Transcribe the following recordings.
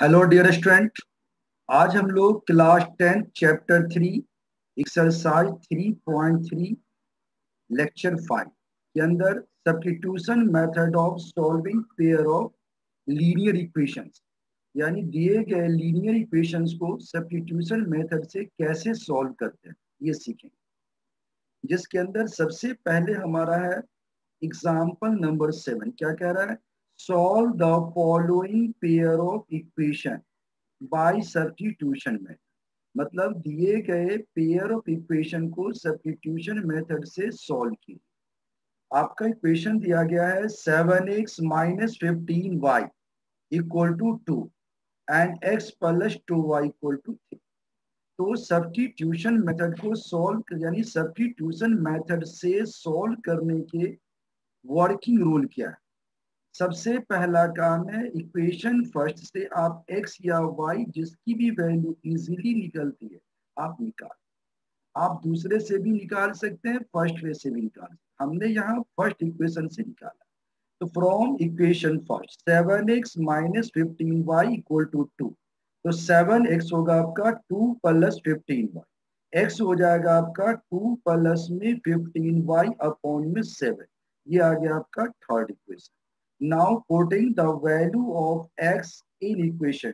Hello dear student. आज हम लोग क्लास 10 चैप्टर 3 एक्सरसाइज 3.3 लेक्चर 5 के अंदर substitution method of solving pair of linear equations, यानी दिए गए लीनियर इक्वेशंस को सब्स्टिट्यूशन मेथड से कैसे सॉल्व करते हैं ये सीखेंगे। जिसके अंदर सबसे पहले हमारा है एग्जाम्पल नंबर 7। क्या कह रहा है? Solve the following pair of equation by substitution method. मतलब दिए गए पेयर ऑफ इक्वेशन को सब्स्टिट्यूशन मेथड से सॉल्व कीजिए। आपका इक्वेशन दिया गया है 7x minus 15y equal to 2 and x plus 2y equal to 3। तो सब्स्टिट्यूशन मेथड को सॉल्व यानी सब्स्टिट्यूशन मेथड से सॉल्व करने के वर्किंग रूल क्या है? सबसे पहला काम है इक्वेशन फर्स्ट से आप x या y जिसकी भी वैल्यू इजीली निकलती है आप निकाल। आप दूसरे से भी निकाल सकते हैं, फर्स्ट वे से भी निकाल सकते हैं। हमने यहाँ फर्स्ट इक्वेशन से निकाला। तो from equation first 7x minus 15y equal to 2। तो 7x होगा आपका 2 प्लस 15y, x हो जाएगा आपका 2 प्लस में 15y अपॉन में 7। ये आ गया आपका third equation. Now putting the value of x in equation,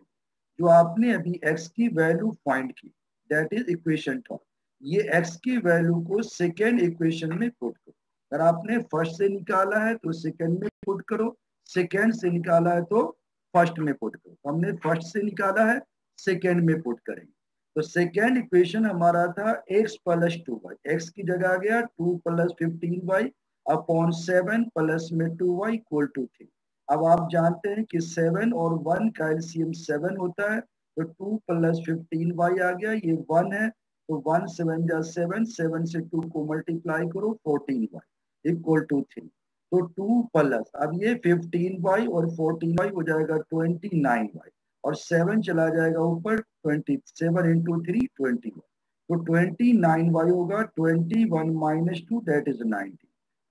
जो आपने अभी x की वैल्यू फाइंड की, दैट इज इक्वेशन थर्ड। ये x की वैल्यू को सेकेंड इक्वेशन में पुट करो। अगर आपने फर्स्ट से निकाला है तो सेकेंड में पुट करो, सेकेंड से निकाला है तो फर्स्ट में पुट करो। तो हमने फर्स्ट से निकाला है, सेकेंड में पुट करेंगे। तो सेकेंड इक्वेशन हमारा था x प्लस 2y, x की जगह आ गया 2 प्लस 15y अपॉन 7 प्लस में 2y इक्वल टू 3। अब आप जानते हैं कि 7 और 1 का एलसीएम 7 होता है। तो 2 प्लस 15y आ गया, ये 1 है। तो 1 7 जा 7, 7 से 2 को मल्टीप्लाई करो 14y इक्वल टू 3। तो 2 प्लस अब ये 15y और 14y हो जाएगा 29y, और 7 चला जाएगा ऊपर 27 इंटू 3 21। तो 29y होगा 21 माइनस 2 दैट इज 19।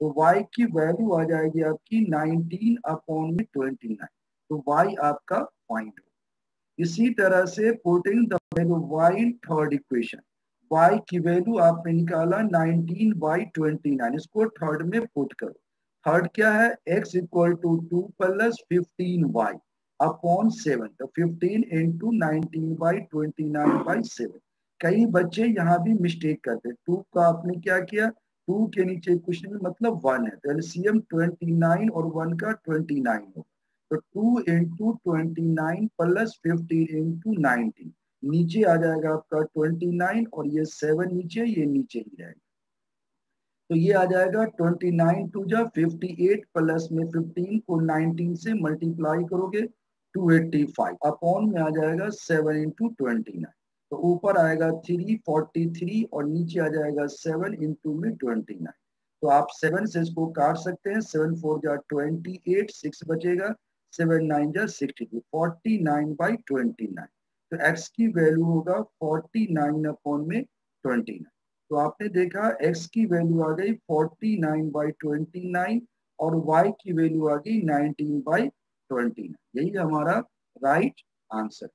तो y की वैल्यू आ जाएगी आपकी 19 अपॉन में 29। तो y आपका फाइंड हो। इसी तरह से putting the value y in third equation, y की वैल्यू आपने निकाला 19 बाई 29, इसको थर्ड में पुट करो। थर्ड क्या है? x equal to 2 plus 15y upon 7। तो 15 इंटू 19 बाई 29 बाई 7। कई बच्चे यहाँ भी मिस्टेक करते, 2 का आपने क्या किया, 2 के नीचे कुछ नहीं मतलब 1 है, तो एलसीएम 29 और 1 का 29 हो। तो 2 इंटू 29 प्लस 15 इंटू 19, नीचे आ जाएगा आपका 29 और ये 7 नीचे, ये नीचे ही रहेगा। तो ये आ जाएगा 29 टू जा 58 प्लस में 15 को 19 से मल्टीप्लाई करोगे 285 अपॉन में आ जाएगा 7 इंटू 29। तो ऊपर आएगा 343 और नीचे आ जाएगा 7 इंटू में 29। तो आप 7 से इसको काट सकते हैं, 7 4 जा 28, 6 बचेगा, 7 9 जा 62, 49 बाई 29। तो x की वैल्यू होगा 49 अपॉन में 29। तो आपने देखा x की वैल्यू आ गई 49 बाई 29 और y की वैल्यू आ गई 19 बाई 29। यही हमारा राइट आंसर।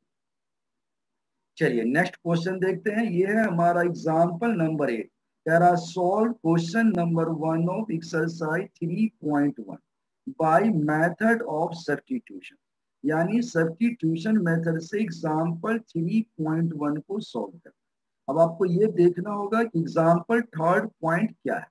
चलिए नेक्स्ट क्वेश्चन देखते हैं। ये है हमारा एग्जाम्पल नंबर 8। कह रहा solve question number 1 of exercise 3.1 by method of substitution, यानी सब्स्टिट्यूशन मेथड से एग्जाम्पल 3.1 को सॉल्व करना। अब आपको ये देखना होगा कि एग्जाम्पल थर्ड पॉइंट क्या है।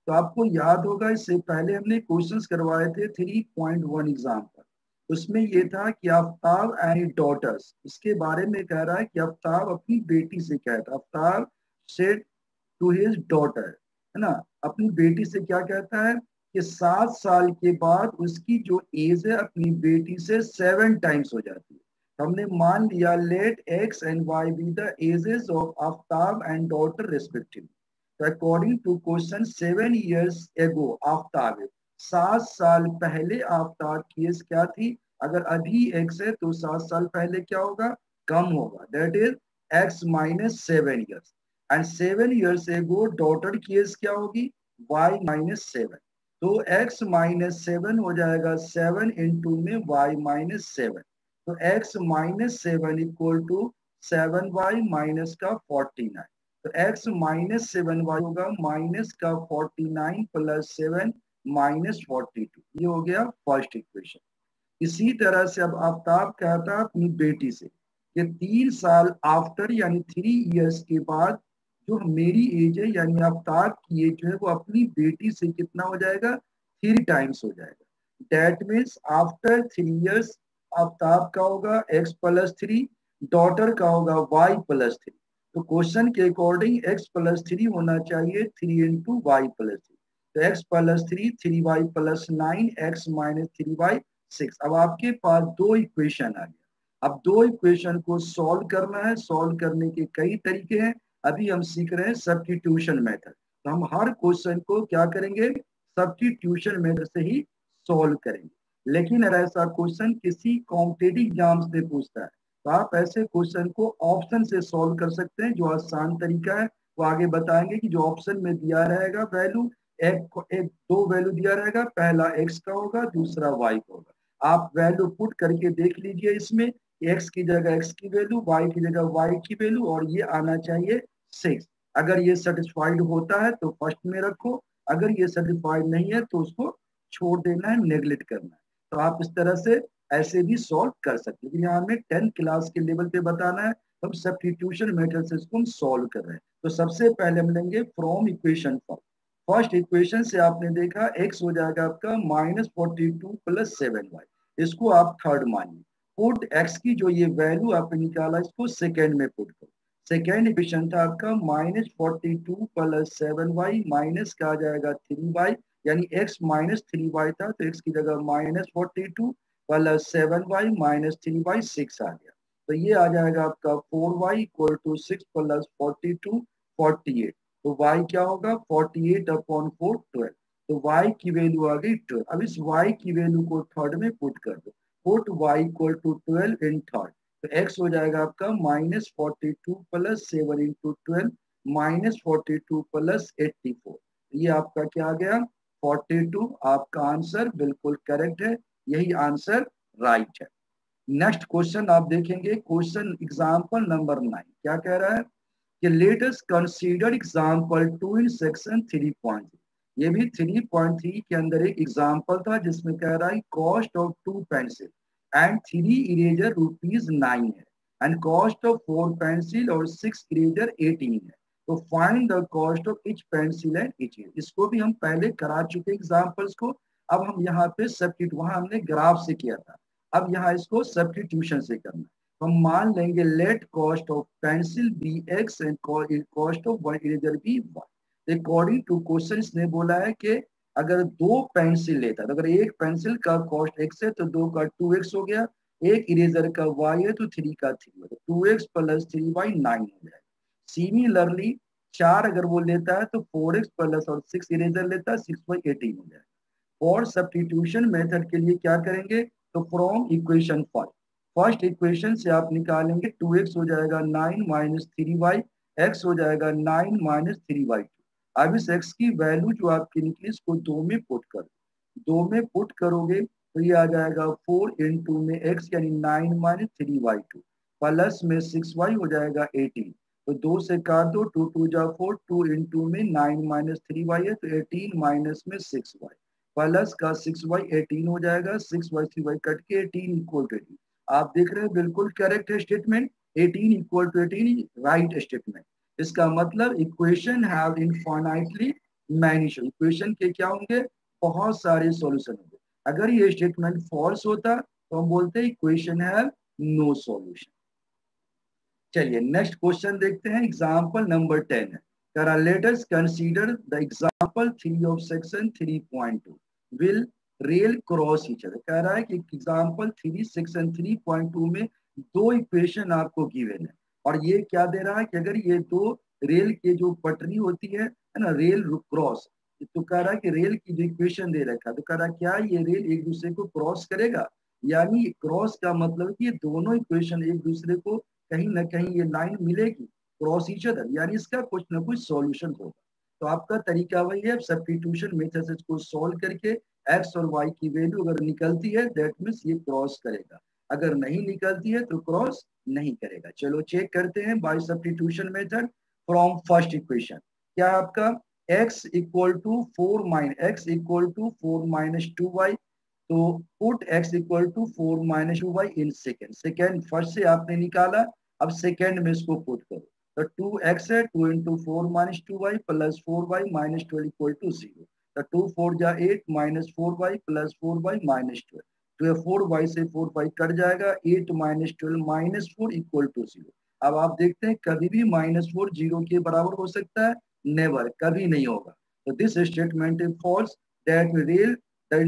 तो आपको याद होगा इससे पहले हमने क्वेश्चंस करवाए थे 3.1 एग्जाम्पल। उसमें ये था कि आफ्ताब एंड डॉटर्स, इसके बारे में कह रहा है कि आफ्ताब अपनी बेटी से कहता, Aftab said to his daughter, है ना, अपनी बेटी से क्या कहता है कि 7 साल के बाद उसकी जो एज है अपनी बेटी से 7 टाइम्स हो जाती है। हमने मान लिया let X and Y be the ages of Aftab and daughter respectively. तो अकॉर्डिंग टू क्वेश्चन 7 years एगो आफ्ताब, 7 साल पहले आफ्ताब की एज क्या थी? अगर अभी एक्स है तो 7 साल पहले क्या होगा? कम होगा, that is x minus 7 years। And 7 years एगो डॉटर की एज क्या होगी? y minus 7। तो x माइनस 7 हो जाएगा 7 इंटू में y माइनस 7। तो x minus 7 equal to 7y minus का 49। तो x माइनस 7y होगा माइनस का 49 प्लस 7 माइनस 42। ये हो गया फर्स्ट इक्वेशन। इसी तरह से अब आफ्ताब कहता अपनी बेटी से कि 3 साल आफ्टर यानी 3 इयर्स के बाद जो मेरी एज है यानी आफ्ताब की एज जो है वो अपनी बेटी से कितना हो जाएगा, 3 टाइम्स हो जाएगा। That means after 3 years Aftab का होगा x प्लस 3, डॉटर का होगा y प्लस 3। तो क्वेश्चन के अकॉर्डिंग x प्लस 3 होना चाहिए 3 इंटू वाई प्लस 3। तो x plus 3 3y plus 9 x minus 3y 6। अब आपके पास दो इक्वेशन आ गया। अब दो इक्वेशन को सॉल्व करना है। सॉल्व करने के कई तरीके हैं। अभी हम सीख रहे हैं सब्स्टिट्यूशन मेथड। तो हम हर क्वेश्चन को क्या करेंगे, सब्स्टिट्यूशन मेथड से ही सॉल्व करेंगे। लेकिन अगर ऐसा क्वेश्चन किसी कॉम्पिटेटिव एग्जाम से पूछता है तो आप ऐसे क्वेश्चन को ऑप्शन से सॉल्व कर सकते हैं, जो आसान तरीका है। वो आगे बताएंगे कि जो ऑप्शन में दिया रहेगा वैल्यू, एक दो वैल्यू दिया रहेगा, पहला x का होगा, दूसरा y का होगा। आप वैल्यू पुट करके देख लीजिए, इसमें x की जगह x की वैल्यू, y की जगह y की वैल्यू, और ये आना चाहिए 6। अगर ये सेटिस्फाइड होता है तो फर्स्ट में रखो, अगर ये सेटिस्फाइड नहीं है तो उसको छोड़ देना है, नेग्लेक्ट करना है। तो आप इस तरह से ऐसे भी सॉल्व कर सकते हैं। लेकिन यहाँ हमें 10 क्लास के लेवल पे बताना है, हम सब्स्टिट्यूशन मेथड से इसको हम सॉल्व कर रहे हैं। तो सबसे पहले हम लेंगे from equation form. First equation से आपने देखा x हो जाएगा आपका -42 प्लस 7y। इसको आप थर्ड मानिए। पुट x की जो ये वैल्यू आपने निकाला इसको सेकेंड में पुट करो। सेकेंड इक्वेशन था आपका -42 प्लस 7y माइनस का आ जाएगा 3y, यानी x माइनस 3y था तो x की जगह -42 प्लस 7y माइनस 3y 6 आ गया। तो ये आ जाएगा आपका 4y इक्वल टू 6 प्लस 42 48। तो y क्या होगा 48 अपॉन 4 12। तो y की वैल्यू आ गई 12। अब इस y की वैल्यू को थर्ड में पुट कर दो। Put y equal to 12 in third. तो x हो जाएगा आपका -42 प्लस 7 इंटू 12 -42 प्लस 84। ये आपका क्या आ गया 42। आपका आंसर बिल्कुल करेक्ट है, यही आंसर राइट है। नेक्स्ट क्वेश्चन आप देखेंगे, क्वेश्चन एग्जाम्पल नंबर 9 क्या कह रहा है कि let us consider example 2 in section 3.3। ये भी 3.3 के अंदर एक एग्जांपल था जिसमें कह रहा है cost of 2 pencil and 3 eraser ₹9 है, एंड कॉस्ट ऑफ 4 पेंसिल और 6 इरेजर 18 है। तो find the cost of each pencil and each eraser. इसको भी हम पहले करा चुके एग्जाम्पल्स को। अब हम यहाँ पे सब्स्टिट्यूट, वहां हमने ग्राफ से किया था, अब यहाँ इसको सब्स्टिट्यूशन से करना है। हम मान लेंगे let cost of pencil be X and cost of one eraser be Y. According to question इसने बोला है कि अगर दो पेंसिल लेता है तो अगर एक पेंसिल का कॉस्ट एक्स है तो दो का 2x हो गया, एक इरेजर का y है तो 3 का 3 हो गया। 2x प्लस 3y 9 हो जाएगा। सिमिलरली 4 अगर वो लेता है तो 4x प्लस और 6 इरेजर लेता है 6y 18 हो जाएगा। और सब्स्टिट्यूशन मेथड के लिए क्या करेंगे, तो फ्रॉम इक्वेशन 5 फर्स्ट इक्वेशन से आप निकालेंगे 2x हो जाएगा 9 माइनस 3y, x हो जाएगा 9 माइनस 3y। अब इस x की वैल्यू जो आपकी निकली इसको 2 में पुट कर दो। 2 में पुट करोगे तो ये आ जाएगा 4 इंटू में x यानी 9 माइनस 3y2 प्लस में 6y हो जाएगा 18। तो 2 से काट दो, 2 2 जा 4, 2 इंटू में 9 माइनस 3y है तो 18 माइनस में 6y प्लस का 6y 18 हो जाएगा। 6y 3y कट के 18 इक्वल टू 18। आप देख रहे हैं बिल्कुल करेक्ट है statement. 18 equal to 18 right statement. इसका मतलब equation have infinitely many solution. Equation के क्या होंगे, बहुत सारे सॉल्यूशन होंगे। अगर ये स्टेटमेंट फॉल्स होता तो हम बोलते हैं इक्वेशन हैव नो सॉल्यूशन। चलिए नेक्स्ट क्वेश्चन देखते हैं, एग्जांपल नंबर 10 है। करा let us consider the example 3 of section 3.2 will rail cross each other. कह रहा है कि एग्जांपल 3 सेक्शन 3.2 में दो इक्वेशन आपको गिवन है और ये क्या दे रहा है कि अगर ये दो रेल के जो पटरी होती है ना, रेल क्रॉस, तो कह रहा है कि रेल की जो इक्वेशन दे रखा है तो कह रहा है क्या ये रेल एक दूसरे को क्रॉस करेगा। यानी क्रॉस का मतलब कि ये दोनों इक्वेशन एक दूसरे को कहीं ना कहीं ये लाइन मिलेगी, क्रॉस ईच अदर, यानी इसका कुछ ना कुछ सॉल्यूशन होगा। तो आपका तरीका वही है, सब्स्टिट्यूशन मेथड से इसको सॉल्व करके x और y की वैल्यू अगर निकलती है दैट मीन्स ये क्रॉस करेगा। अगर नहीं निकलती है तो क्रॉस नहीं करेगा। चलो चेक करते हैं by substitution method from first equation. क्या आपका x equal to 4 minus 2y, तो put x equal to 4 minus 2y in second. Second first से आपने निकाला, अब सेकेंड में इसको पुट करो, तो 2x है, 2 into 4 minus 2y plus 4y minus 12 equal to 0। तो 2 4 जा 8 minus 4y plus 4y minus 12, तो ये 4y से 4y कट जाएगा, 8 माइनस 12 माइनस 4 इक्वल टू 0। अब आप देखते हैं कभी भी -4 0 के बराबर हो सकता है? नेवर, कभी नहीं होगा। तो this statement is false, that rail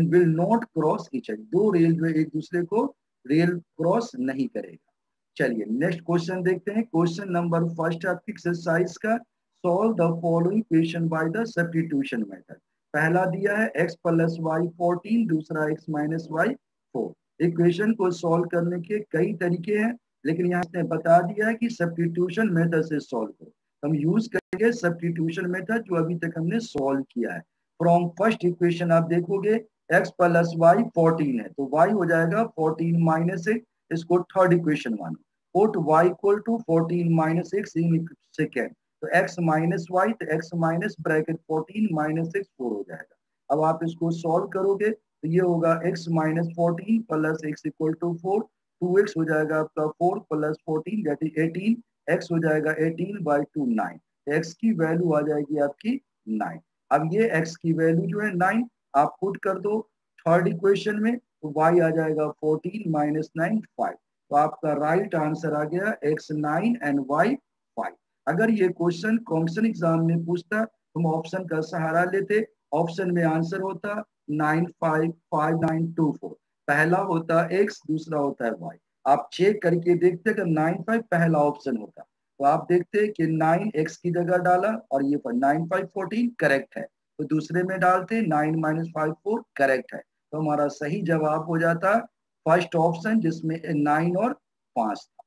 will not cross each other. दो रेलवे एक दूसरे को रेल क्रॉस नहीं करेगा। चलिए नेक्स्ट क्वेश्चन देखते हैं। क्वेश्चन नंबर फर्स्ट आपकी एक्सरसाइज का, solve the following equation by the substitution method. पहला दिया है x प्लस वाई 14, दूसरा x माइनस वाई 4। इक्वेशन को सॉल्व करने के कई तरीके हैं, लेकिन यहाँ ने बता दिया है कि सब्स्टिट्यूशन मेथड से सॉल्व करो। हम यूज करेंगे सब्स्टिट्यूशन मेथड जो अभी तक हमने सॉल्व किया है। फ्रॉम फर्स्ट इक्वेशन आप देखोगे x प्लस वाई 14 है, तो y हो जाएगा 14 माइनस 6। इसको थर्ड इक्वेशन मानो। Put y equal to 14 minus 6 in second, तो x माइनस वाई, तो x माइनस ब्रैकेट 14 माइनस 6 4 हो जाएगा। अब आप इसको सॉल्व करोगे तो ये होगा x minus 14 plus x equal to 4, 2x हो जाएगा आपका 4 प्लस 14 दैट इज 18, x हो जाएगा 18 बाई 2 9, x की वैल्यू आ जाएगी आपकी 9। अब ये x की वैल्यू जो है 9 आप पुट कर दो थर्ड इक्वेशन में, तो y आ जाएगा 14 माइनस 9 5। तो आपका राइट आंसर आ गया x 9 एंड y 5। अगर ये क्वेश्चन कॉम्पिटिशन एग्जाम में पूछता तो हम ऑप्शन का सहारा लेते। ऑप्शन में आंसर होता 955924। पहला होता x, दूसरा होता है y। आप चेक करके देखते अगर 95 पहला ऑप्शन होता तो आप देखते कि 9 x की जगह डाला और ये पर 9 5 14 करेक्ट है, तो दूसरे में डालते 9 माइनस 5 4 करेक्ट है, तो हमारा सही जवाब हो जाता फर्स्ट ऑप्शन जिसमें 9 और 5 था।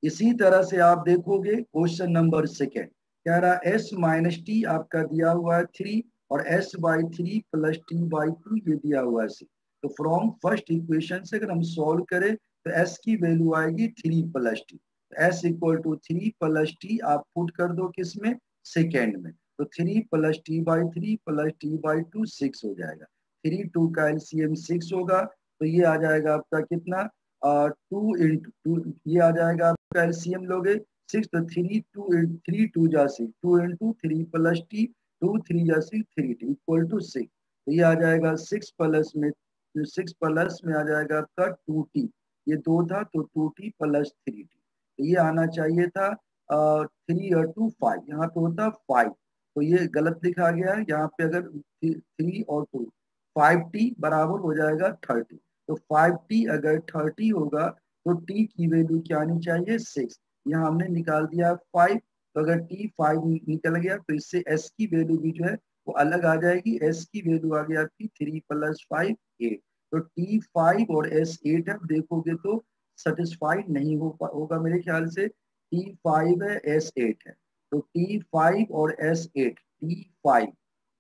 इसी तरह से आप देखोगे क्वेश्चन नंबर सेकेंड, कह रहा s माइनस टी आपका दिया हुआ है 3 और s by 3 plus T by 2 ये दिया हुआ है 6। तो फ्रॉम फर्स्ट इक्वेशन से अगर हम सॉल्व करें तो s की वैल्यू आएगी 3 plus T, s equal to 3 plus T आप पुट कर दो किसमें? सेकेंड में, तो 3 plus T by 3 plus T by 2 6 हो जाएगा। 3 2 का एलसीएम 6 होगा, तो ये आ जाएगा आपका कितना 2 इंटू 2, ये आ जाएगा आपका एलसीएम लोगे 6, तो 3 2 जा 6, 2 इंटू 3 प्लस टी 2 3 जा 6 3 टी इक्वल टू 6। तो ये आ जाएगा 6 प्लस में, 6 प्लस में आ जाएगा आपका 2 टी, ये 2 था तो 2 टी प्लस 3 टी, तो ये आना चाहिए था 3 और 2 5, यहाँ पे होता 5, तो ये गलत लिखा गया है। यहाँ पे अगर 3 और 2 5t बराबर हो जाएगा 30, तो 5t अगर 30 होगा तो t की वैल्यू क्या आनी चाहिए 6। यहाँ हमने निकाल दिया 5, तो अगर t 5 निकल गया तो इससे s की वैल्यू भी जो है वो अलग आ जाएगी। s की वैल्यू आ गई आपकी 3 प्लस 5 8, तो t 5 और s 8 है, देखोगे तो सेटिस्फाइड नहीं होगा मेरे ख्याल से। t 5 है s 8 है, तो t 5 और s 8, t 5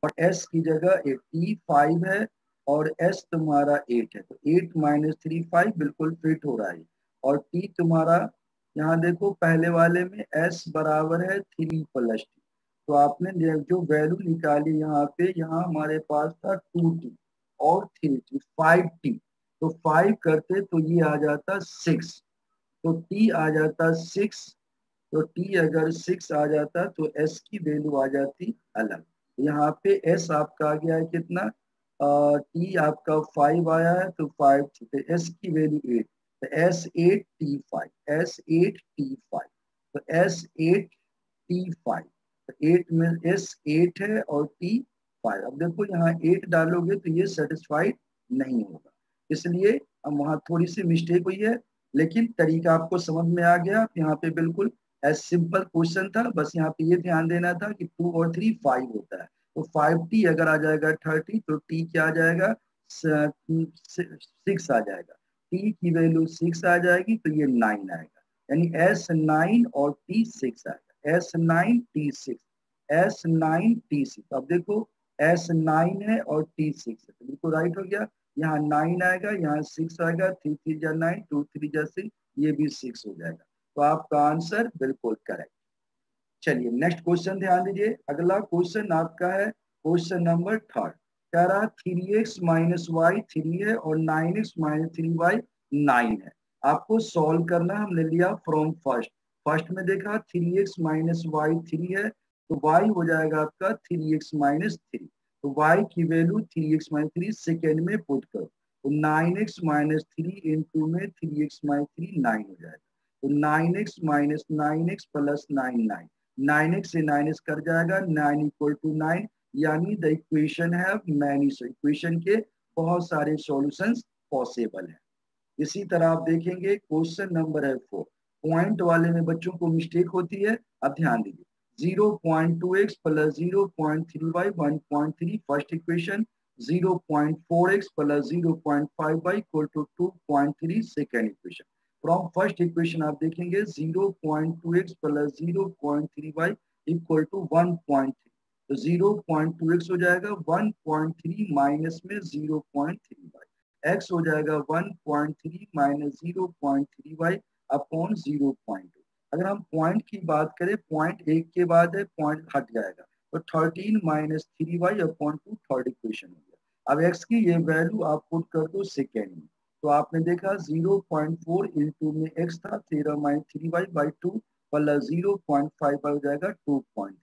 और s की जगह t 5 है और s तुम्हारा 8 है, तो 8 माइनस 3 5 बिल्कुल फिट हो रहा है। और t तुम्हारा यहाँ देखो पहले वाले में s बराबर है 3 प्लस टी, तो आपने जो वैल्यू निकाली यहाँ पे, यहाँ हमारे पास था 2t और 3t 5t, तो 5 करते तो ये आ जाता 6, तो t आ जाता 6, तो t अगर 6 आ जाता तो s की वैल्यू आ जाती अलग। यहाँ पे s आपका आ गया है कितना, t आपका 5 आया है तो 5 तो s की वैल्यू 8, तो s8 t5, s8 t5, तो s8 t5, तो 8 में s8 है और t5। अब देखो यहाँ 8 डालोगे तो ये सेटिस्फाइड नहीं होगा, इसलिए हम वहाँ थोड़ी सी मिस्टेक हुई है, लेकिन तरीका आपको समझ में आ गया। यहाँ पे बिल्कुल एज सिंपल क्वेश्चन था, बस यहाँ पे ये ध्यान देना था कि 2 और 3 5 होता है, तो 5t अगर आ जाएगा 30 तो t क्या आ जाएगा 6 आ जाएगा, t की वैल्यू 6 आ जाएगी तो ये 9 आएगा, यानी s9 और t6 आएगा, s9 t6, s9 t6। अब देखो s9 है और t6 है, तो बिल्कुल राइट हो गया। यहाँ 9 आएगा, यहाँ 6 आएगा, 3 3 जा 9, 2 3 जा 6, ये भी 6 हो जाएगा। तो आपका आंसर बिल्कुल करेक्ट। चलिए नेक्स्ट क्वेश्चन ध्यान दीजिए। अगला क्वेश्चन आपका है क्वेश्चन नंबर 3। कह रहा 3x माइनस वाई 3 है और 9x माइनस 3y 9 है। आपको सॉल्व करना, हमने लिया फ्रॉम फर्स्ट में देखा 3x माइनस वाई 3 है, तो y हो जाएगा आपका 3x माइनस 3। तो y की वैल्यू 3x माइनस 3 सेकेंड में पुट करो, तो 9x माइनस 3 इंटू में 3x माइनस 3 9 हो जाएगा। तो 9x minus 9x plus 9 9x से 9x कर जाएगा, 9 इक्वल टू 9, यानी द इक्वेशन है मैनी। इक्वेशन के बहुत सारे सॉल्यूशंस पॉसिबल है। इसी तरह आप देखेंगे क्वेश्चन नंबर है 4। पॉइंट वाले में बच्चों को मिस्टेक होती है, अब ध्यान दीजिए। 0.2x plus 0.3y 1.3 first equation, 0.4x plus 0.5y equal to 2.3 second equation. From first equation आप देखेंगे 0.2x plus 0.3y equal to 1.3, तो 0.2x हो जाएगा 1.3 माइनस में 0.3y, x हो जाएगा 1.3 माइनस 0.3y अपॉन 0.2। अगर हम पॉइंट की बात करें, पॉइंट एक के बाद है, पॉइंट हट जाएगा, तो 13 minus 3y upon 2 third equation हो गया। अब x की ये वैल्यू आप पुट कर दो सेकेंड में, तो आपने देखा 0.4 इंटू में x था 13 माइनस 3y बाई 2 प्लस 0.5 हो जाएगा 2.3।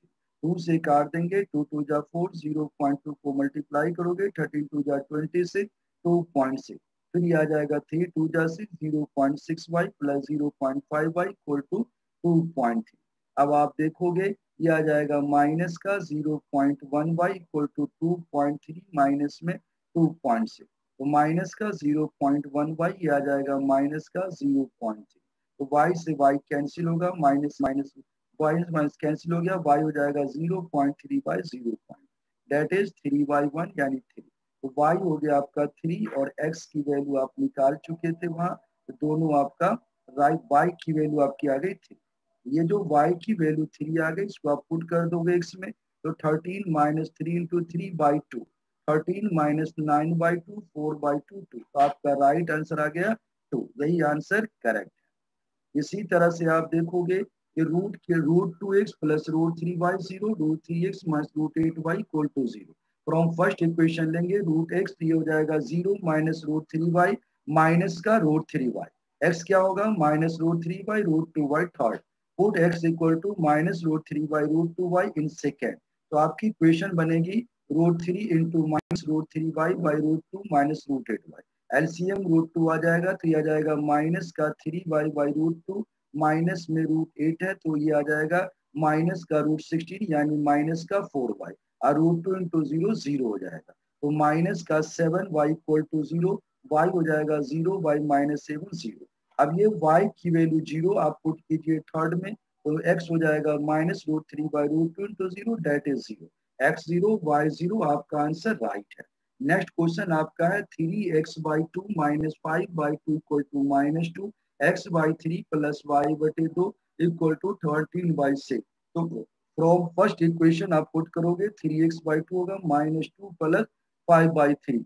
2 से काट देंगे, 2 2 जा 4, 0.2 को मल्टीप्लाई करोगे 13 2 जा 26, 2.6, फिर ये आ जाएगा 3 2 जा 6, 0.6y plus 0.5y equal to 2.3। अब आप देखोगे ये आ जाएगा माइनस का 0.1y इक्वल टू 2.3 माइनस में 2.6, तो माइनस का 0.1y ये आ जाएगा माइनस का 0.3। तो y से y कैंसिल होगा, minus minus minus minus cancel हो गया, y हो जाएगा 0.3 बाई 0, दैट इज 3y1 यानी 3। तो y हो गया आपका 3 और x की वैल्यू आप निकाल चुके थे वहां, तो दोनों आपका राइट y की वैल्यू आपकी आ गई 3। ये जो y की वैल्यू 3 आ गई, इसको आप पुट कर दोगे x में, तो 13 minus 3 into 3 by 2, 13 minus 9 by 2 4 by 2 2, तो आपका राइट आंसर आ गया 2। यही आंसर करेक्ट है। इसी तरह से आप देखोगे कि root 2x plus root 3y 0, root 3x minus root 8y equal to 0। From first equation लेंगे रूट x, ये हो जाएगा 0 माइनस रूट 3y माइनस का रूट 3y, x क्या होगा minus root 3 by root 2y third, put x equal to minus root 3 by root 2y in second. तो आपकी equation बनेगी root 3 into minus root 3y by root 2 minus root 8y। LCM root 2 आ जाएगा, तो ये आ जाएगा माइनस का 3y बाई रूट 2 माइनस में रूट 8 है, तो ये आ जाएगा माइनस का रूट 16 यानी माइनस का 4y, और रूट 2 इंटू 0 0 हो जाएगा, तो माइनस का 7y इक्वल टू 0, y हो जाएगा 0 बाई माइनस 7 0। अब ये y की वैल्यू 0 आप पुट कीजिए थर्ड में, तो x हो जाएगा minus root 3 by root 2 into 0, that is 0, x 0 y 0, आपका आंसर राइट है। नेक्स्ट क्वेश्चन आपका है 3x by 2 minus 5 by 2 equal to minus 2, x by 3 plus Y बटे 2 इक्वल टू 13 बाई 6। तो फ्रॉम फर्स्ट इक्वेशन आप put करोगे 3x by 2 होगा minus 2 plus 5 by 3,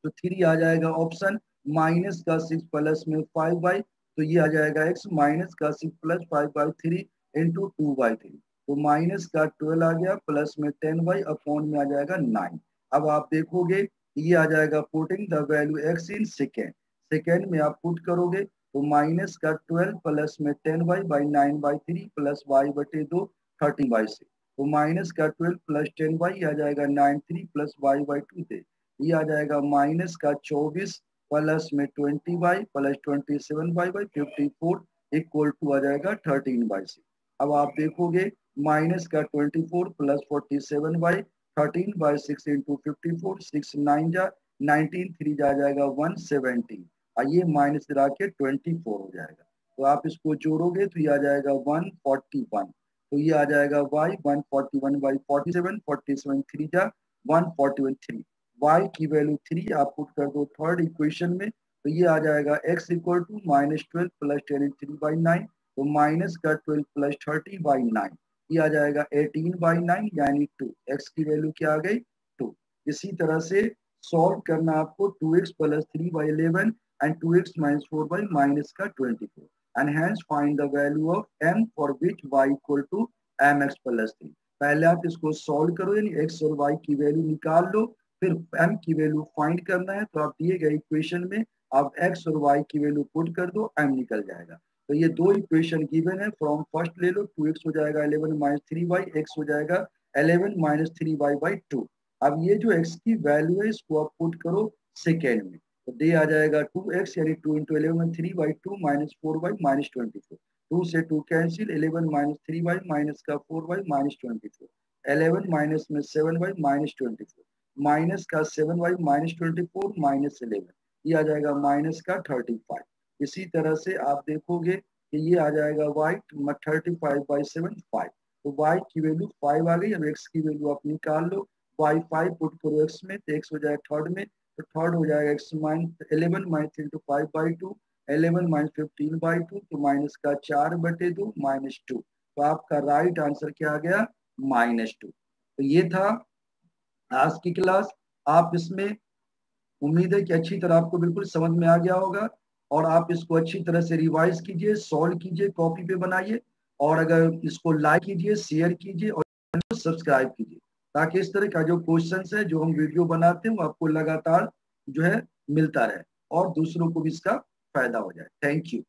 तो 3 आ जाएगा ऑप्शन, माइनस का 6 प्लस में 5 बाई, तो ये आ जाएगा x माइनस का 6 प्लस 5 बाई 3 इंटू 2 बाई 3, तो माइनस का 12 आ गया प्लस में 10 बाई अपॉन में आ जाएगा 9। अब आप देखोगे ये आ जाएगा putting the value x in second, second में आप पुट करोगे तो माइनस का 12 प्लस में 10 बाई 9 बाई 3 प्लस वाई बटे 2 13 बाई 6, तो माइनस का 12 प्लस 10 बाई आ जाएगा 9 3 प्लस वाई बाई 2 थे, ये आ जाएगा माइनस का 24 प्लस में 20 by plus 27 by 54 equal to आ जाएगा 13 बाई 6। अब आप देखोगे माइनस का 24 प्लस 47 बाई 13 बाई 6 इंटू 54, 6 9 जा 19, 3 जा जाएगा 170, और ये माइनस करा के 24 हो जाएगा, तो आप इसको जोड़ोगे तो ये आ जाएगा 141, तो ये आ जाएगा y 141 बाई 47, 47 3 जा 141 3, y की वैल्यू 3 आप पुट कर दो थर्ड इक्वेशन में, तो ये आ जाएगा x equal to minus 12 plus 10 3 by 9, तो माइनस का 12 प्लस 30 बाई 9, ये आ जाएगा 18 बाई 9 यानी 2, x की वैल्यू क्या आ गई 2। इसी तरह से सॉल्व करना आपको 2x plus 3/11 and 2x minus 4 minus का 24 and hence find the value of m for which y equal to mx plus 3। पहले आप इसको सॉल्व करो, यानी x और y की वैल्यू निकाल लो, फिर m की वैल्यू फाइंड करना है। तो आप दिए गए इक्वेशन में आप x और y की वैल्यू पुट कर दो, m निकल जाएगा। तो ये दो इक्वेशन गिवन है, फ्रॉम फर्स्ट ले लो, 2x हो जाएगा 11 माइनस 3y, x हो जाएगा 11 माइनस 3y बाई 2। अब ये जो x की वैल्यू है इसको आप पुट करो सेकेंड में, तो दे आ जाएगा 2x यानी 2 इंटू 11 3/2 माइनस 4y माइनस 24। 2 से 2 कैंसिल, 11 माइनस 3y माइनस का 4y माइनस 24, 11 माइनस में 7y माइनस 24, माइनस का 7y माइनस 24 माइनस 11, ये आ जाएगा माइनस का 35। इसी तरह से आप देखोगे कि ये आ जाएगा y 35/7 5। तो y की वैल्यू 5 आ गई। अब x की वैल्यू आप निकाल लो, y 5 पुट करो x में तो x हो जाएगा थर्ड में, तो थर्ड हो जाएगा x minus 11 minus into 5/2, 11 minus 15/2, तो माइनस का 4/2 माइनस 2। तो आपका राइट आंसर क्या आ गया? -2। तो ये था आज की क्लास। आप इसमें उम्मीद है कि अच्छी तरह आपको बिल्कुल समझ में आ गया होगा, और आप इसको अच्छी तरह से रिवाइज कीजिए, सॉल्व कीजिए, कॉपी पे बनाइए, और अगर इसको लाइक कीजिए, शेयर कीजिए और सब्सक्राइब कीजिए, ताकि इस तरह का जो क्वेश्चंस है जो हम वीडियो बनाते हैं वो आपको लगातार जो है मिलता रहे और दूसरों को भी इसका फायदा हो जाए। Thank you.